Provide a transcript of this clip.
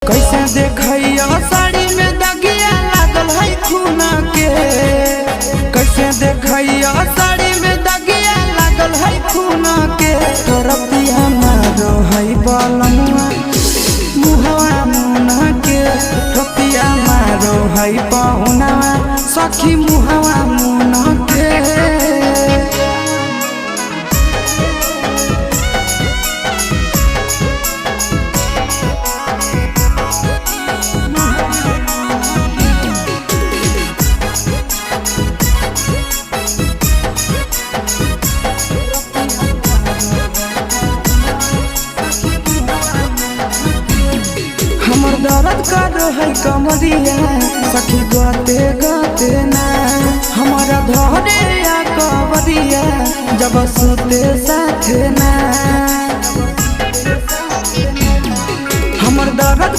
कैसे देखैया साड़ी में दगिया लागल है खून के। कैसे देखैया साड़ी में दगिया लागल है खून के। तरतिया मारो है बलमुआ मुहवा मुना के। रतिया मारो है पहुना सखी मुहवा मुना के। हमर दर्द कर है कमरिया सखी गाते गाते ना। हमारा धरे या कवरिया जब सुते साथे ना। हमर दर्द